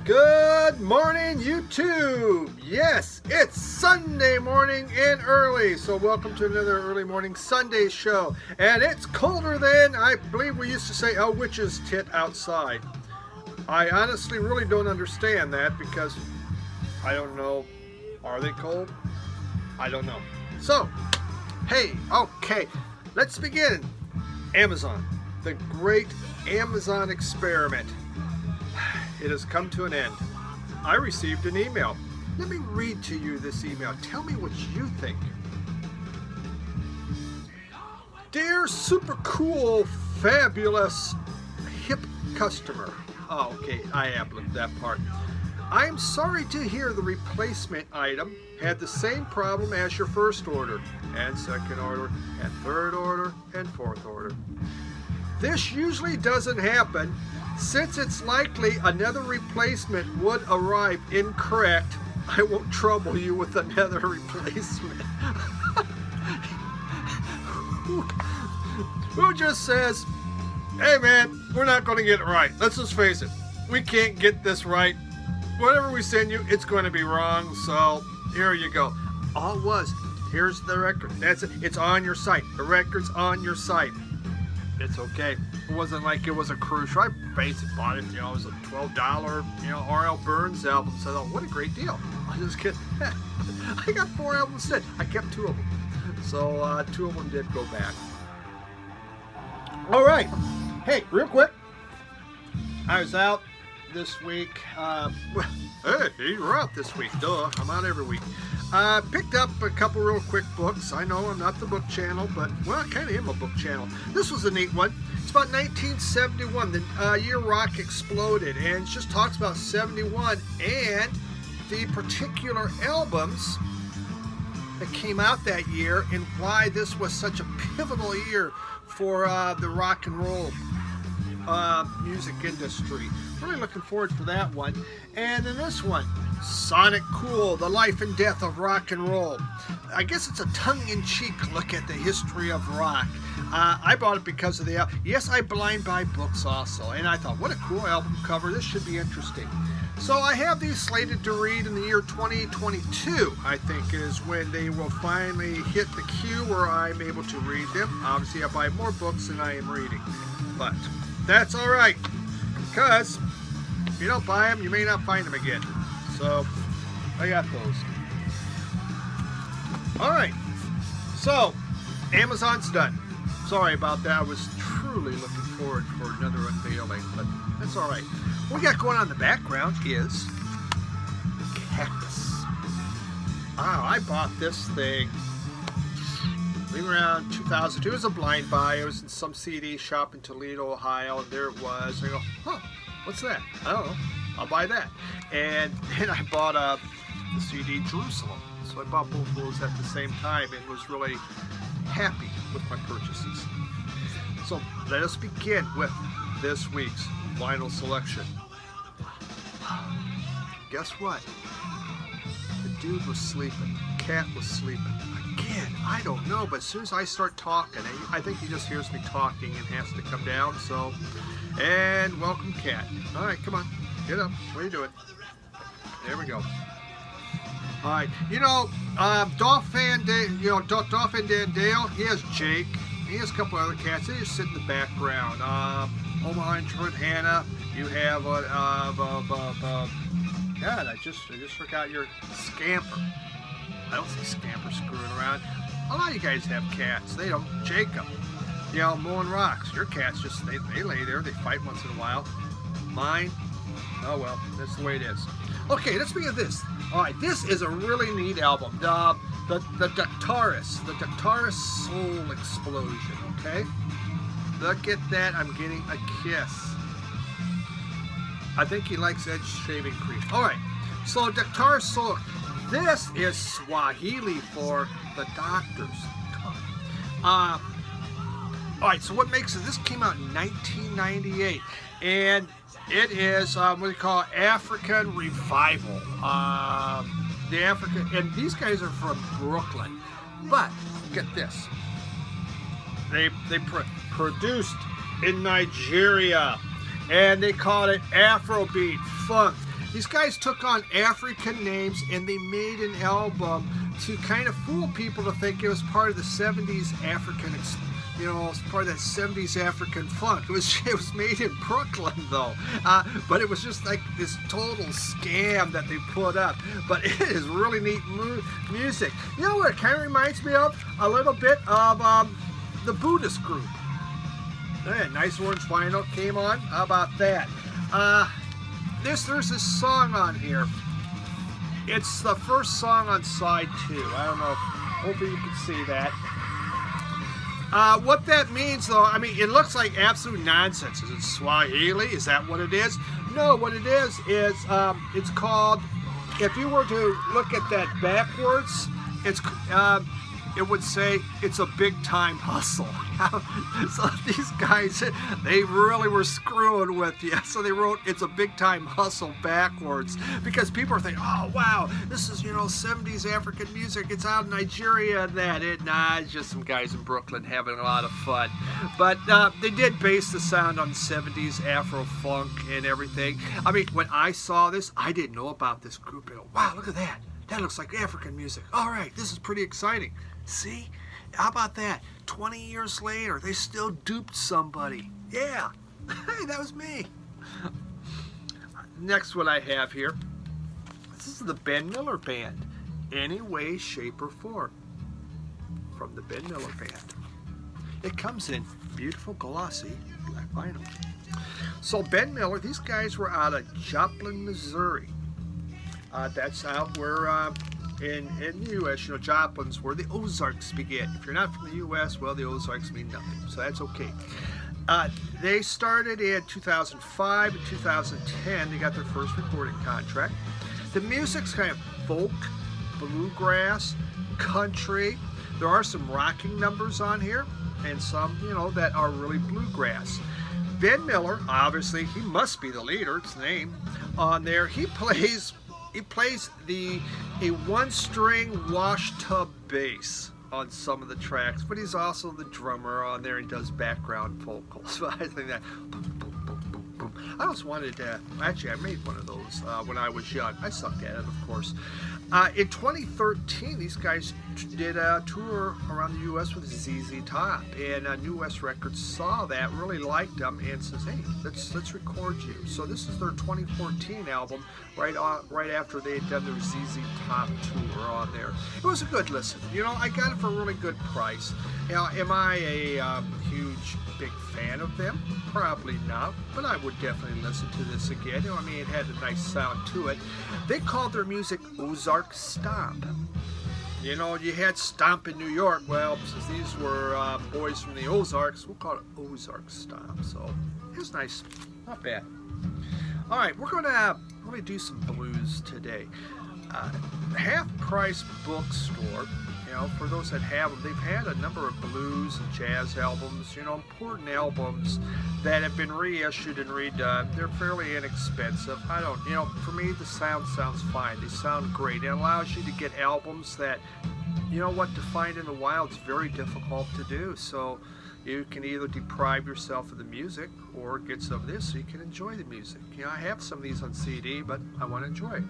Good morning, YouTube. Yes, it's Sunday morning and early. So welcome to another early morning Sunday show. And it's colder than, I believe we used to say, a witch's tit outside. I honestly really don't understand that because I don't know. Are they cold? I don't know. So, hey, okay, let's begin. Amazon, the great Amazon experiment. It has come to an end. I received an email. Let me read to you this email. Tell me what you think. Dear super cool, fabulous, hip customer. Oh, okay, I ad-libbed that part. I am sorry to hear the replacement item had the same problem as your first order, and second order, and third order, and fourth order. This usually doesn't happen. Since it's likely another replacement would arrive incorrect, I won't trouble you with another replacement. Who just says, hey man, we're not going to get it right. Let's just face it. We can't get this right. Whatever we send you, it's going to be wrong. So here you go. All it was, here's the record. That's it. It's on your site. The record's on your site. It's okay. It wasn't like it was a crucial. I basically bought it, it was a $12, R.L. Burns album. So I thought, what a great deal. I just kidding. I got 4 albums instead. I kept 2 of them. So 2 of them did go back. All right. Hey, real quick. I was out this week. Hey, you're out this week. Duh. I'm out every week. Picked up a couple real quick books. I know I'm not the book channel, but, well, I kind of am a book channel. This was a neat one. It's about 1971, the year rock exploded, and it just talks about 71 and the particular albums that came out that year and why this was such a pivotal year for the rock and roll music industry. Really looking forward for that one. And then this one, Sonic Cool, The Life and Death of Rock and Roll. I guess it's a tongue-in-cheek look at the history of rock. I bought it because of the album. Yes, I blind buy books also, and I thought, what a cool album cover. This should be interesting. So I have these slated to read in the year 2022, I think, is when they will finally hit the queue where I'm able to read them. Obviously, I buy more books than I am reading, but that's all right, because if you don't buy them, you may not find them again. So I got those. All right, so Amazon's done. Sorry about that. I was truly looking forward for another unveiling, but that's all right. What we got going on in the background is cactus. I bought this thing around 2002. It was a blind buy. It was in some CD shop in Toledo, Ohio, and there it was. I go, huh, what's that? I don't know. I'll buy that. And then I bought the CD Jerusalem. So I bought both of those at the same time and was really happy with my purchases. So let us begin with this week's vinyl selection. Guess what? The dude was sleeping. The cat was sleeping. Again, I don't know, but as soon as I start talking, I think he just hears me talking and has to come down. So, and welcome, cat. All right, come on, get up. What are you doing? There we go. All right, Dolph Van Dale, he has Jake. He has a couple other cats. They just sit in the background. Omaha and Trent Hannah. You have God, I just forgot your Scamper. I don't see Scamper screwing around. A lot of you guys have cats. They don't. Jacob, mowing rocks. Your cats just they lay there. They fight once in a while. Mine, oh well, that's the way it is. Okay, let's begin this. All right, this is a really neat album. The Dactaris Soul Explosion. Okay, look at that. I'm getting a kiss. I think he likes edge shaving cream. All right, so Dactaris Soul. This is Swahili for the doctors. All right, so what makes it? This came out in 1998, and it is what they call African Revival. The African, and these guys are from Brooklyn. But get this, they produced in Nigeria, and they called it Afrobeat, funk, These guys took on African names and they made an album to kind of fool people to think it was part of the 70s African, it's part of that 70s African funk. It was made in Brooklyn though, but it was just like this total scam that they put up. But it is really neat music. You know what it kind of reminds me of? A little bit of the Buddhist group. Yeah, nice orange vinyl came on. How about that? There's this song on here. It's the first song on side 2. I don't know. Hopefully you can see that. What that means, though, I mean, it looks like absolute nonsense. Is it Swahili? Is that what it is? No, what it is it's called. If you were to look at that backwards, it would say it's a big time hustle. So these guys, they really were screwing with you. So they wrote it's a big time hustle backwards because people are thinking, oh wow, this is 70s African music. It's out in Nigeria and that. It's just some guys in Brooklyn having a lot of fun. But they did base the sound on 70s Afro funk and everything. I mean, when I saw this, I didn't know about this group. Wow, look at that. That looks like African music. All right, this is pretty exciting. See? How about that? 20 years later, they still duped somebody. Yeah. Hey, that was me. Next one I have here. This is the Ben Miller Band. Any Way, Shape, or Form. From the Ben Miller Band. It comes in beautiful glossy black vinyl. So Ben Miller, these guys were out of Joplin, Missouri. That's out where in the U.S., Joplin's where the Ozarks begin. If you're not from the U.S., well, the Ozarks mean nothing, so that's okay. They started in 2005 and 2010. They got their first recording contract. The music's kind of folk, bluegrass, country. There are some rocking numbers on here, and some, that are really bluegrass. Ben Miller, obviously, he must be the leader. It's the name on there. He plays a one-string wash tub bass on some of the tracks, but he's also the drummer on there and does background vocals. I think that boom, boom, boom, boom, boom. I always wanted to, actually I made one of those when I was young. I sucked at it, of course. In 2013, these guys did a tour around the U.S. with ZZ Top, and New West Records saw that, really liked them, and says, "Hey, let's record you." So this is their 2014 album, right after they had done their ZZ Top tour on there. It was a good listen. I got it for a really good price. Am I a huge big fan of them? Probably not, but I would definitely listen to this again. I mean, it had a nice sound to it. They called their music Ozark Stomp. You had Stomp in New York. Well, since these were boys from the Ozarks, we'll call it Ozark Stomp. So it's nice, not bad. All right, we're gonna really do some blues today. Half Price Bookstore. For those that have them, they've had a number of blues and jazz albums, important albums that have been reissued and redone. They're fairly inexpensive. For me, the sound sounds fine. They sound great. It allows you to get albums that, to find in the wild is very difficult to do. So you can either deprive yourself of the music or get some of this so you can enjoy the music. I have some of these on CD, but I want to enjoy it.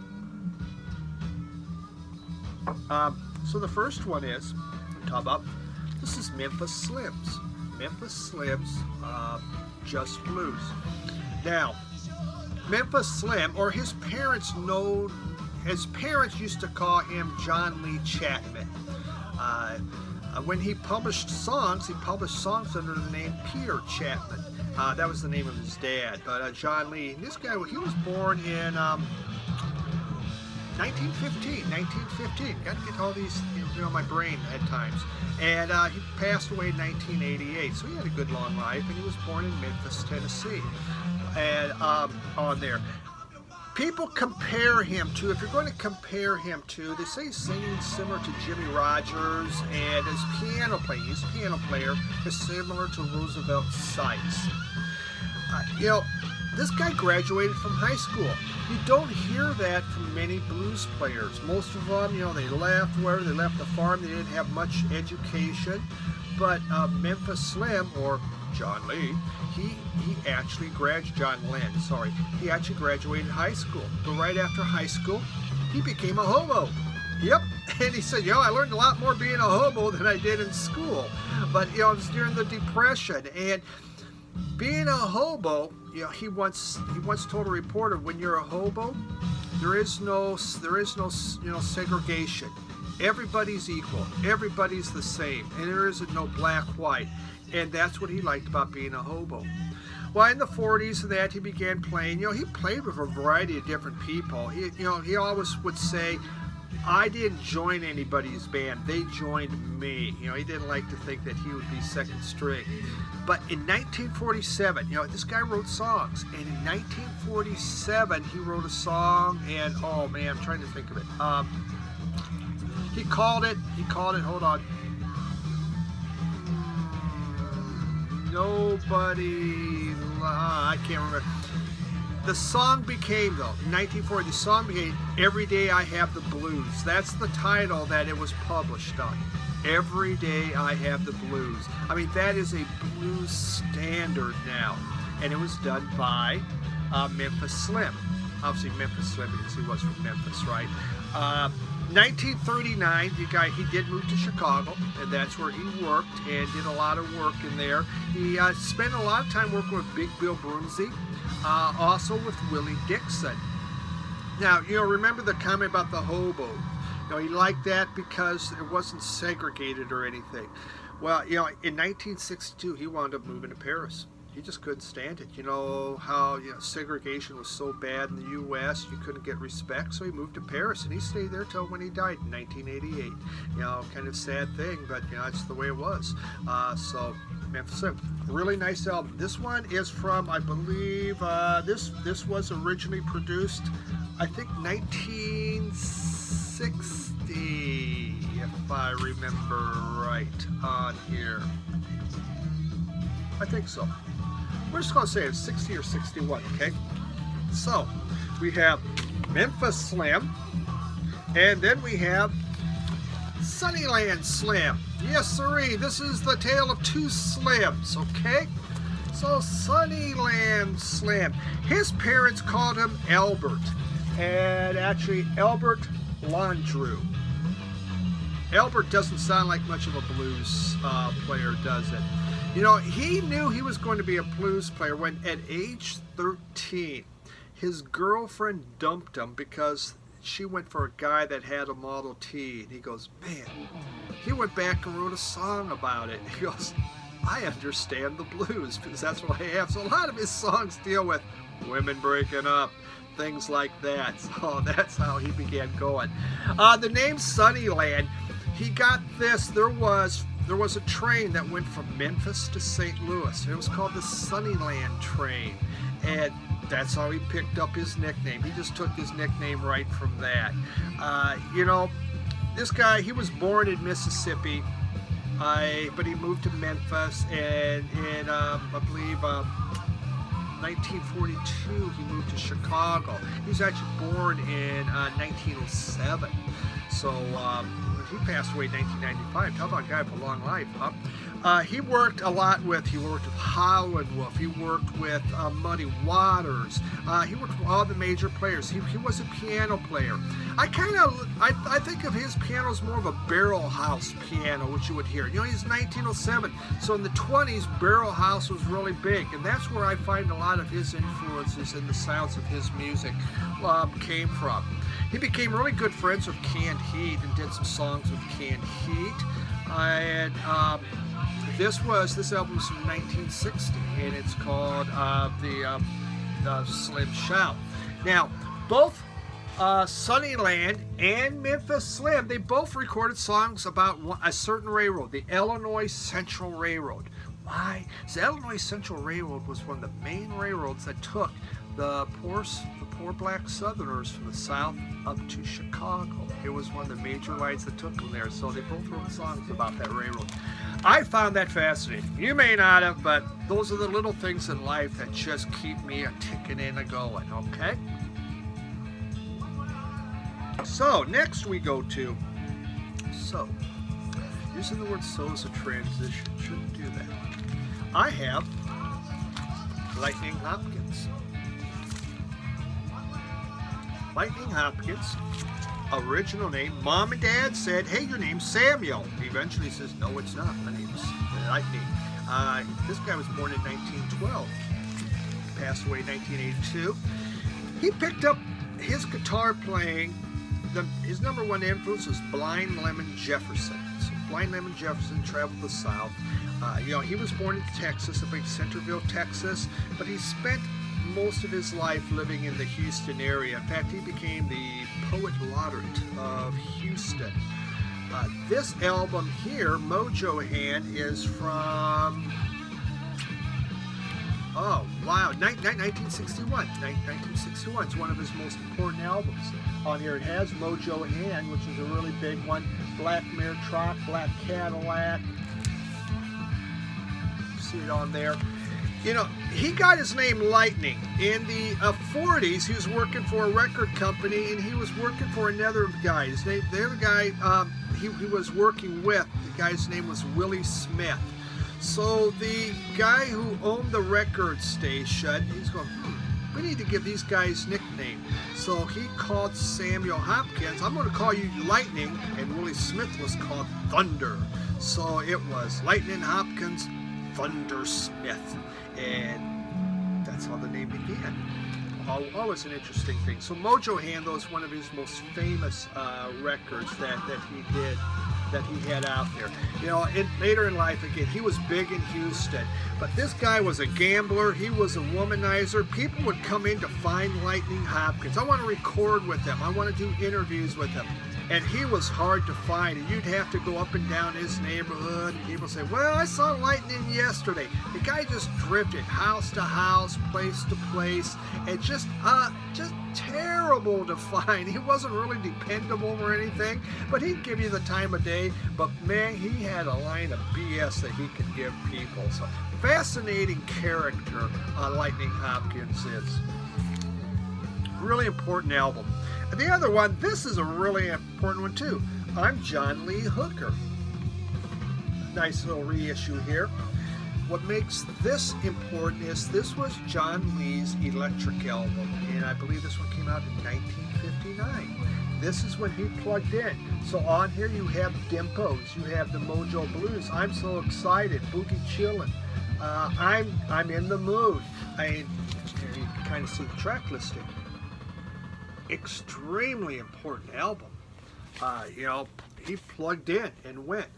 So the first one is, this is Memphis Slims. Memphis Slims, Just Blues. Now, Memphis Slim, or his parents used to call him John Lee Chapman. When he published songs under the name Peter Chapman. That was the name of his dad. But John Lee, this guy, he was born in 1915. Got to get all these, my brain at times. And he passed away in 1988. So he had a good long life, and he was born in Memphis, Tennessee. And on there, people compare him to, if you're going to compare him to, they say he's singing similar to Jimmy Rogers, and his piano playing, he's a piano player, is similar to Roosevelt Sykes. This guy graduated from high school. You don't hear that from many blues players. Most of them, they left the farm. They didn't have much education. But Memphis Slim, or John Lee, he actually graduated, John Lynn, sorry, he actually graduated high school. But right after high school, he became a hobo. Yep, and he said, I learned a lot more being a hobo than I did in school. But, it was during the Depression, and being a hobo, he once told a reporter, when you're a hobo, there is no segregation. Everybody's equal. Everybody's the same, and there isn't no black, white. And that's what he liked about being a hobo. Well, in the 40s and that, he began playing. He played with a variety of different people. He always would say, I didn't join anybody's band. They joined me. He didn't like to think that he would be second string. But in 1947, this guy wrote songs. And in 1947, he wrote a song, and oh man, I'm trying to think of it. He called it, hold on. Nobody, I can't remember. The song became, though, in 1940, the song became Every Day I Have the Blues. That's the title that it was published on. Every Day I Have the Blues. I mean, that is a blues standard now. And it was done by Memphis Slim. Obviously Memphis Slim, because he was from Memphis, right? 1939, the guy, he did move to Chicago, and that's where he worked and did a lot of work in there. He spent a lot of time working with Big Bill Broomsey, also with Willie Dixon. Now, remember the comment about the hobo. He liked that because it wasn't segregated or anything. Well, in 1962, he wound up moving to Paris. He just couldn't stand it. How segregation was so bad in the U.S. You couldn't get respect, so he moved to Paris, and he stayed there till when he died in 1988. Kind of sad thing, but that's the way it was. So Memphis Slim, really nice album. This one is from, I believe, this was originally produced, I think, 1960, if I remember right on here. I think so. We're just going to say it's 60 or 61, okay? So, we have Memphis Slim, and then we have Sunnyland Slim. Yes, sirree, this is the tale of two Slims, okay? So, Sunnyland Slim. His parents called him Albert, and actually Albert Landreau. Albert doesn't sound like much of a blues player, does it? He knew he was going to be a blues player when at age 13, his girlfriend dumped him because she went for a guy that had a Model T. And he goes, man, he went back and wrote a song about it. He goes, I understand the blues because that's what I have. So a lot of his songs deal with women breaking up, things like that. So that's how he began going. The name Sunnyland, he got this, there was a train that went from Memphis to St. Louis. It was called the Sunnyland train, and that's how he picked up his nickname. He just took his nickname right from that. This guy, he was born in Mississippi, but he moved to Memphis, and in, I believe, 1942, he moved to Chicago. He was actually born in 1907. So, he passed away in 1995. Talk about a guy with a long life, huh? He worked a lot with Howlin' Wolf. He worked with Muddy Waters. He worked with all the major players. He was a piano player. I think of his piano as more of a barrel house piano, which you would hear. He's 1907, so in the 20s, barrel house was really big, and that's where I find a lot of his influences and the sounds of his music came from. He became really good friends with Canned Heat and did some songs with Canned Heat. And this album was from 1960, and it's called the Slim Shout. Now, both Sunnyland and Memphis Slim, they both recorded songs about a certain railroad, the Illinois Central Railroad. Why? The Illinois Central Railroad was one of the main railroads that took the poor black Southerners from the South up to Chicago. It was one of the major lines that took them there, so they both wrote songs about that railroad. I found that fascinating. You may not have, but those are the little things in life that just keep me a ticking and a going, okay? So, next we go to so. Using the word so as a transition, shouldn't do that. I have Lightning Hopkins. Lightning Hopkins, original name. Mom and Dad said, hey, your name's Samuel. He eventually says, no, it's not. My name's Lightning. This guy was born in 1912. Passed away in 1982. He picked up his guitar playing. His number one influence was Blind Lemon Jefferson. So Blind Lemon Jefferson traveled the South. He was born in Texas, up in Centerville, Texas, but he spent most of his life living in the Houston area. In fact, he became the poet laureate of Houston. This album here, Mojo Hand, is from, 1961. 1961 is one of his most important albums. On here it has Mojo Hand, which is a really big one. Black Mirror Truck, Black Cadillac. See it on there. He got his name Lightning. In the 40s, he was working for a record company, and he was working for another guy. The other guy he was working with, the guy's name was Willie Smith. So the guy who owned the record station, he's going, we need to give these guys nickname. So he called Samuel Hopkins, I'm going to call you Lightning, and Willie Smith was called Thunder. So it was Lightning Hopkins, Thunder Smith, and that's how the name began. Always an interesting thing. So Mojo Hand, though, is one of his most famous records that he had out there. Later in life, again, he was big in Houston, but this guy was a gambler. He was a womanizer. People would come in to find Lightning Hopkins. I want to record with him. I want to do interviews with him. And he was hard to find, and you'd have to go up and down his neighborhood, and people say, well, I saw Lightning yesterday. The guy just drifted house to house, place to place, and just terrible to find. He wasn't really dependable or anything, but he'd give you the time of day. But man, he had a line of BS that he could give people. So fascinating character Lightning Hopkins is. Really important album. And the other one, this is a really important one too. I'm John Lee Hooker. Nice little reissue here. What makes this important is this was John Lee's Electric album, and I believe this one came out in 1959. This is when he plugged in. So on here you have Dimpos, you have the Mojo Blues, I'm So Excited, Boogie Chillin', I'm in the Mood. Here you can kind of see the track listing. Extremely important album. He plugged in and went.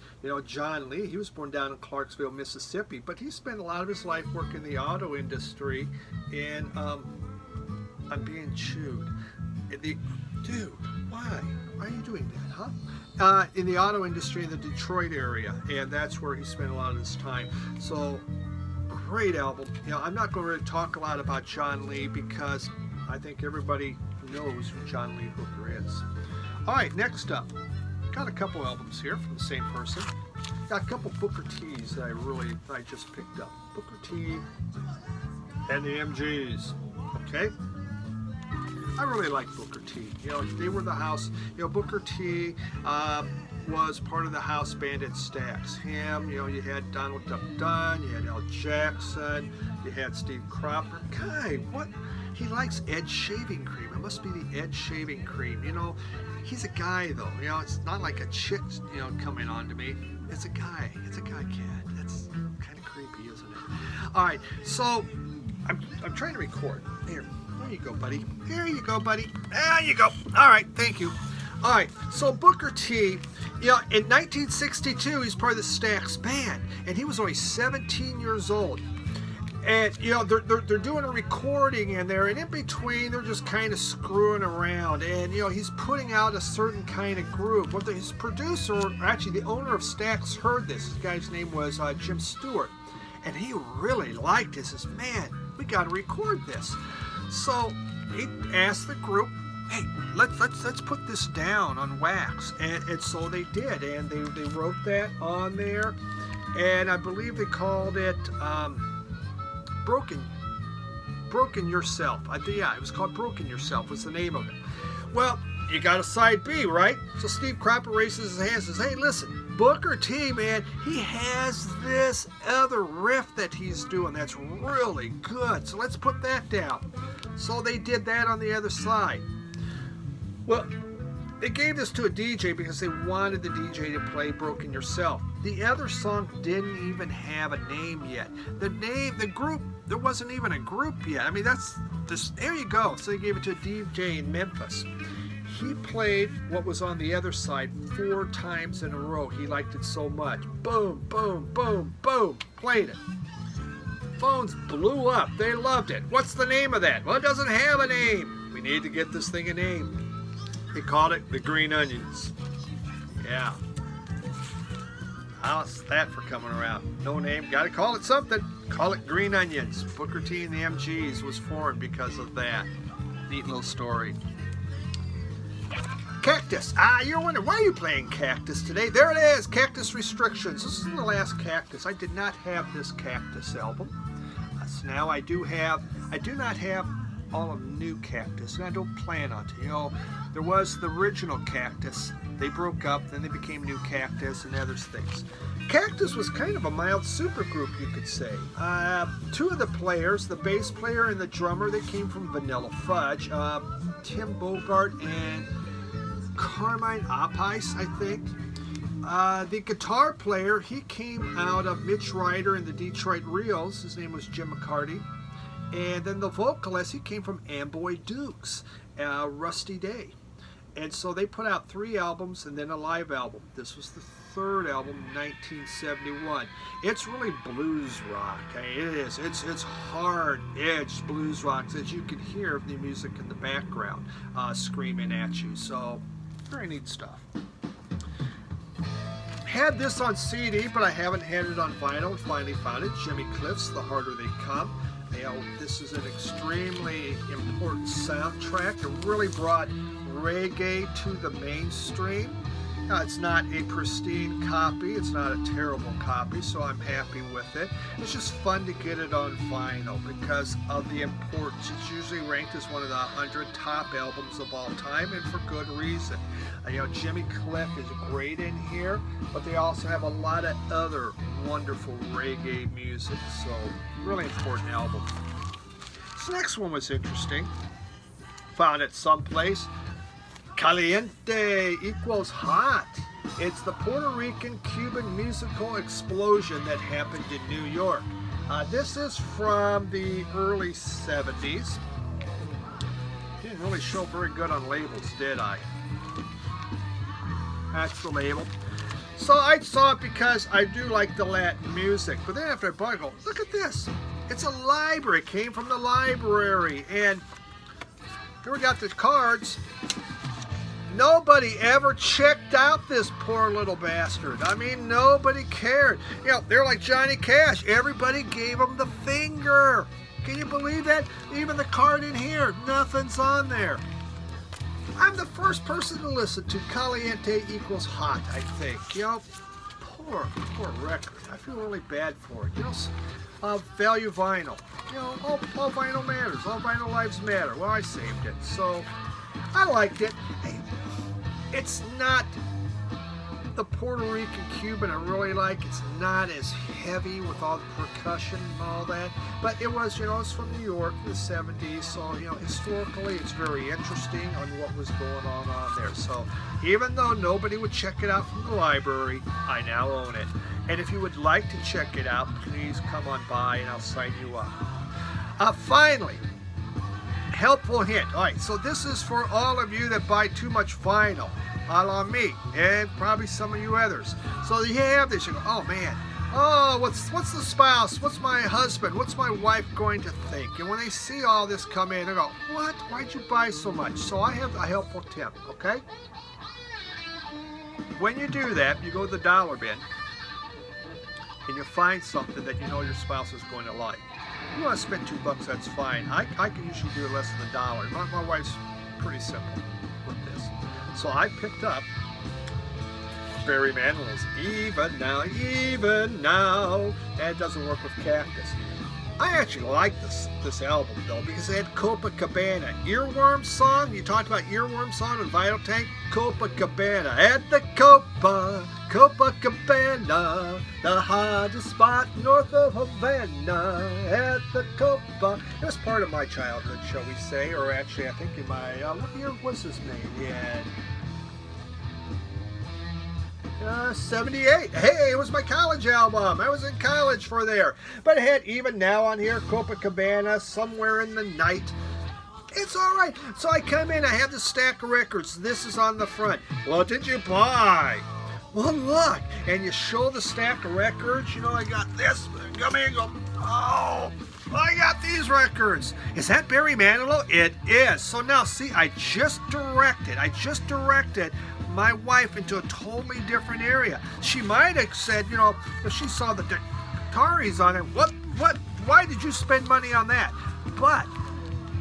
John Lee, he was born down in Clarksville, Mississippi, but he spent a lot of his life working in the auto industry, and I'm being chewed. Dude, why are you doing that, huh? In the auto industry in the Detroit area, and that's where he spent a lot of his time. So, great album. I'm not going to really talk a lot about John Lee because I think everybody knows who John Lee Hooker is. All right, next up, got a couple albums here from the same person. Got a couple Booker T's that I just picked up. Booker T and the MGs. Okay, I really like Booker T. They were the house. Booker T was part of the house band at Stax. Him, you had Donald Duck Dunn, you had Al Jackson, you had Steve Cropper. Guy, what? He likes Edge shaving cream. It must be the Edge shaving cream. He's a guy though. It's not like a chick, coming on to me. It's a guy. It's a guy cat. That's kind of creepy, isn't it? All right. So I'm trying to record. Here you go, buddy. Here you go, buddy. There you go. All right. Thank you. All right. So Booker T. In 1962, he's part of the Stax band, and he was only 17 years old. And they're doing a recording in there, and in between they're just kind of screwing around, and he's putting out a certain kind of groove. But his producer, actually the owner of Stax, heard this. This guy's name was Jim Stewart, and he really liked it. He says, man, we got to record this. So he asked the group, hey, let's put this down on wax, and so they did, and they wrote that on there, and I believe they called it Broken Yourself. It was called Broken Yourself was the name of it. Well, you got a side B, right? So Steve Cropper raises his hand and says, hey, listen, Booker T, man, he has this other riff that he's doing that's really good. So let's put that down. So they did that on the other side. Well, they gave this to a DJ because they wanted the DJ to play Broken Yourself. The other song didn't even have a name yet. The group, there wasn't even a group yet. I mean, there you go. So they gave it to a DJ in Memphis. He played what was on the other side 4 times in a row. He liked it so much. Boom, boom, boom, boom. Played it. Phones blew up. They loved it. What's the name of that? Well, it doesn't have a name. We need to get this thing a name. They called it the Green Onions. Yeah. How's that for coming around? No name. Got to call it something. Call it Green Onions. Booker T and the MGs was formed because of that. Neat little story. Cactus. You're wondering, why are you playing Cactus today? There it is, Cactus Restrictions. This is the last Cactus. I did not have this Cactus album. So now I do not have all of new Cactus, and I don't plan on to. You know, there was the original Cactus. They broke up, then they became New Cactus and other things. Cactus was kind of a mild supergroup, you could say. 2 of the players, the bass player and the drummer, they came from Vanilla Fudge. Tim Bogart and Carmine Appice, I think. The guitar player, he came out of Mitch Ryder and the Detroit Reels. His name was Jim McCarty. And then the vocalist, he came from Amboy Dukes, Rusty Day. And so they put out 3 albums and then a live album. This was the 3rd album, 1971. It's really blues rock. It is. It's hard-edged blues rock, as you can hear the music in the background screaming at you. So, very neat stuff. Had this on CD, but I haven't had it on vinyl. Finally found it. Jimmy Cliff's The Harder They Come. You know, this is an extremely important soundtrack. It really brought reggae to the mainstream. It's not a pristine copy. It's not a terrible copy, so I'm happy with it. It's just fun to get it on vinyl because of the importance. It's usually ranked as one of the 100 top albums of all time, and for good reason. You know, Jimmy Cliff is great in here, but they also have a lot of other wonderful reggae music, so really important album. This next one was interesting. Found it someplace. Caliente equals hot. It's the Puerto Rican-Cuban musical explosion that happened in New York. This is from the early 70s. Didn't really show very good on labels, did I? That's the label. So I saw it because I do like the Latin music. But then after I bought it, I go, look at this. It's a library. It came from the library. And here we got the cards. Nobody ever checked out this poor little bastard. I mean, nobody cared. You know, they're like Johnny Cash. Everybody gave him the finger. Can you believe that? Even the card in here, nothing's on there. I'm the first person to listen to Caliente equals hot, I think. You know, poor record. I feel really bad for it. You know, value vinyl. You know, all vinyl matters. All vinyl lives matter. Well, I saved it. So, I liked it. Hey, it's not the Puerto Rican Cuban I really like. It's not as heavy with all the percussion and all that. But it was, you know, it's from New York in the 70s. So, you know, historically it's very interesting on what was going on there. So, even though nobody would check it out from the library, I now own it. And if you would like to check it out, please come on by and I'll sign you up. Finally, helpful hint. All right, so this is for all of you that buy too much vinyl, a la me, and probably some of you others. So you have this, you go, oh man, oh, what's the spouse, what's my husband, what's my wife going to think? And when they see all this come in, they go, what? Why'd you buy so much? So I have a helpful tip, okay? When you do that, you go to the dollar bin, and you find something that you know your spouse is going to like. You want to spend $2, that's fine. I can usually do less than $1. My wife's pretty simple with this. So I picked up Barry Manilow's Even Now. That doesn't work with Cactus. I actually like this album though because it had Copacabana. Earworm song. You talked about Earworm song and Vital Tank. Copacabana at the Copacabana, the hottest spot north of Havana. At the Copa. It was part of my childhood, shall we say, or actually, I think in my what year was this made? Yeah. 78. Hey, it was my college album. I was in college for there. But it had Even Now on here, Copacabana, Somewhere in the Night. It's all right. So I come in, I have this stack of records. This is on the front. What did you buy? Well, look. And you show the stack of records. You know, I got this. Come in and go, oh, I got these records. Is that Barry Manilow? It is. So now, see, I just directed my wife into a totally different area. She might have said, you know, if she saw the guitars on it, why did you spend money on that? But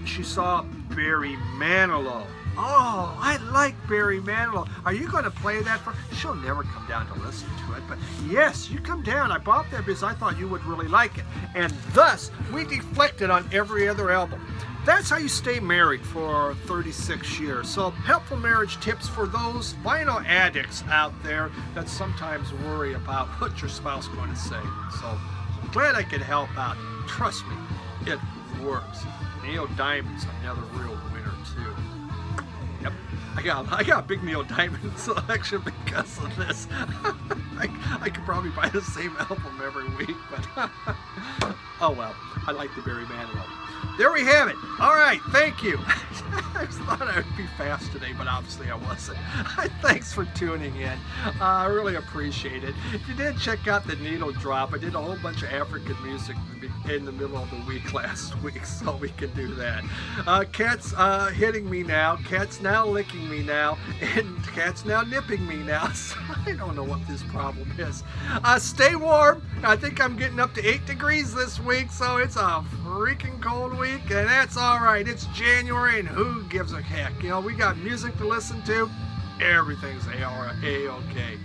she saw Barry Manilow. Oh, I like Barry Manilow. Are you going to play that for? She'll never come down to listen to it, but yes, you come down. I bought that because I thought you would really like it. And thus, we deflected on every other album. That's how you stay married for 36 years. So, helpful marriage tips for those vinyl addicts out there that sometimes worry about what your spouse is going to say. So, I'm glad I could help out. Trust me, it works. Neil Diamond's another real winner, too. Yep, I got a big Neil Diamond selection because of this. I could probably buy the same album every week, but oh well, I like the Barry Manilow. There we have it. All right, thank you. I just thought I would be fast today, but obviously I wasn't. Thanks for tuning in. I really appreciate it. If you did check out the needle drop, I did a whole bunch of African music in the middle of the week last week, so we can do that. Cat's hitting me now. Cat's now licking me now. And cat's now nipping me now. So I don't know what this problem is. Stay warm. I think I'm getting up to 8 degrees this week, so it's a freaking cold week, and that's all right. It's January, and who gives a heck? You know, we got music to listen to. Everything's A-OK.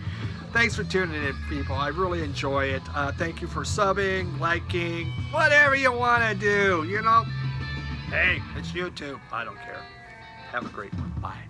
Thanks for tuning in, people. I really enjoy it. Thank you for subbing, liking, whatever you want to do. You know, hey, it's YouTube. I don't care. Have a great one. Bye.